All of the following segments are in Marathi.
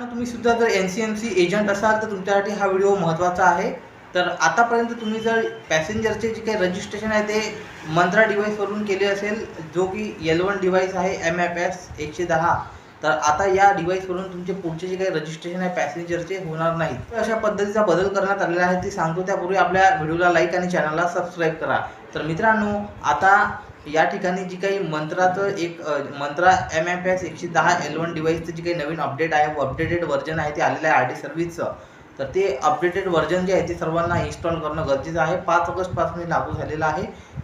मित्रांनो, तुम्ही सुद्धा जर NCMC एजंट असाल तर तुमच्यासाठी हा व्हिडिओ महत्त्वाचा आहे। तर आतापर्यंत तुम्ही जर पॅसेंजरचे जे काही रजिस्ट्रेशन आहे ते मंत्रा डिव्हाइसवरून केले असेल, जो की L1 डिव्हाइस आहे MFS 110, तर आता या डिव्हाइसवरून तुमचे पुढचे जे काही रजिस्ट्रेशन आहे पॅसेंजरचे होणार नाही। तर अशा पद्धतीचा बदल करण्यात आलेला आहे ते सांगतो। त्यापूर्वी आपल्या व्हिडिओला लाईक आणि चॅनलला सबस्क्राईब करा। तर मित्रांनो, आता या ठिकाणी जी काही मंत्राचं एक मंत्रा MFS 110 L1 डिव्हाइसचं जी काही नवीन अपडेट आहे, अपडेटेड व्हर्जन आहे ते आलेलं आहे RD सर्व्हिसचं। तर ते अपडेटेड व्हर्जन जे आहे ते सर्वांना इन्स्टॉल करणं गरजेचं आहे। 5 ऑगस्टपासून लागू झालेलं आहे।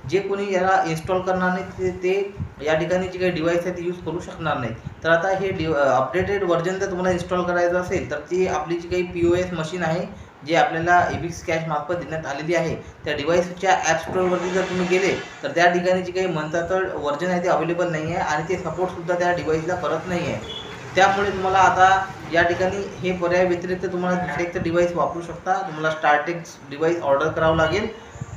जे कोणी याला इन्स्टॉल करणार नाही ते या ठिकाणी जे काही डिव्हाइस आहे ते यूज करू शकणार नाही। तर आता हे अपडेटेड व्हर्जन जर तुम्हाला इन्स्टॉल करायचं असेल तर ती आपली जी काही POS मशीन आहे, जे आपल्याला एबिक्स कॅश मार्फत देण्यात आलेली आहे, त्या डिव्हाइसच्या ॲप स्टोअरवरती जर तुम्ही गेले तर त्या ठिकाणी जे काही मंत्राचं व्हर्जन आहे ते अवेलेबल नाही आहे आणि ते सपोर्टसुद्धा त्या डिव्हाइसला करत नाही आहे। त्यामुळे तुम्हाला आता या ठिकाणी हे पर्याय व्यतिरिक्त तुम्हाला दुसरे एक डिव्हाइस वापरू शकता। तुम्हाला स्टारटेक्स डिव्हाइस ऑर्डर करावं लागेल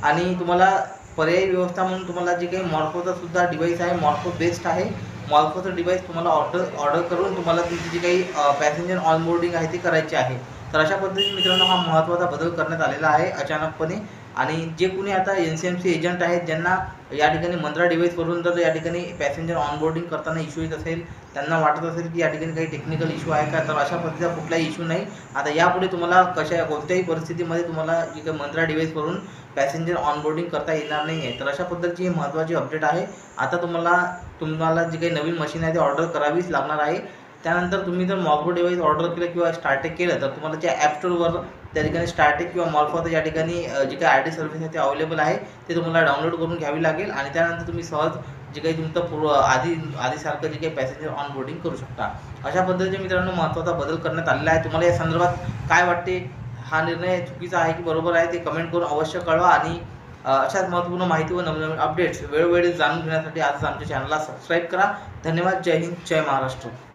आणि तुम्हाला पर्यायी व्यवस्था म्हणून तुम्हाला जे काही मॉर्कोचा सुद्धा डिव्हाइस आहे, मॉर्को बेस्ट आहे, मॉर्कोचं डिव्हाइस तुम्हाला ऑर्डर करून तुम्हाला तुमची जी काही पॅसेंजर ऑनबोर्डिंग आहे ती करायची आहे। तर अशा पद्धतीने मित्रांनो हा महत्त्वाचा बदल करण्यात आलेला आहे अचानकपणे। आणि जे कोणी आता NCMC एजंट आहेत, ज्यांना या ठिकाणी मंत्रा डिव्हाइसवरून जर या ठिकाणी पॅसेंजर ऑनबोर्डिंग करताना इश्यू येत असेल, त्यांना वाटत असेल की या ठिकाणी काही टेक्निकल इश्यू आहे का, तर अशा पद्धतीचा कुठलाही इश्यू नाही। आता यापुढे तुम्हाला कोणत्याही परिस्थितीमध्ये तुम्हाला जी काही मंत्रा डिव्हाइसवरून पॅसेंजर ऑनबोर्डिंग करता येणार नाही आहे। तर अशा पद्धतीची ही महत्त्वाची अपडेट आहे। आता तुम्हाला जी काही नवीन मशीन आहे ती ऑर्डर करावीच लागणार आहे। त्यानंतर तुम्ही जर मॉर्को डिव्हाइस ऑर्डर केलं किंवा स्टारटेक केलं तर तुम्हाला त्या ॲप स्टोअरवर त्या ठिकाणी स्टारटेक किंवा मॉर्को या ठिकाणी जी काही RD सर्व्हिस आहे ते अवेलेबल आहे, ते तुम्हाला डाउनलोड करून घ्यावी लागेल आणि त्यानंतर तुम्ही सहज जे काही तुमचं आधीसारखं जे काही पॅसेंजर ऑनबोर्डिंग करू शकता। अशा पद्धतीने मित्रांनो महत्त्वाचा बदल करण्यात आलेला आहे। तुम्हाला या संदर्भात काय वाटते, हा निर्णय चुकीचा आहे की बरोबर आहे, ते कमेंट करून अवश्य कळवा आणि अशाच महत्त्वपूर्ण माहिती व नवनवीन अपडेट्स वेळोवेळी जाणून घेण्यासाठी आजच आमच्या चॅनलला सबस्क्राईब करा। धन्यवाद। जय हिंद, जय महाराष्ट्र।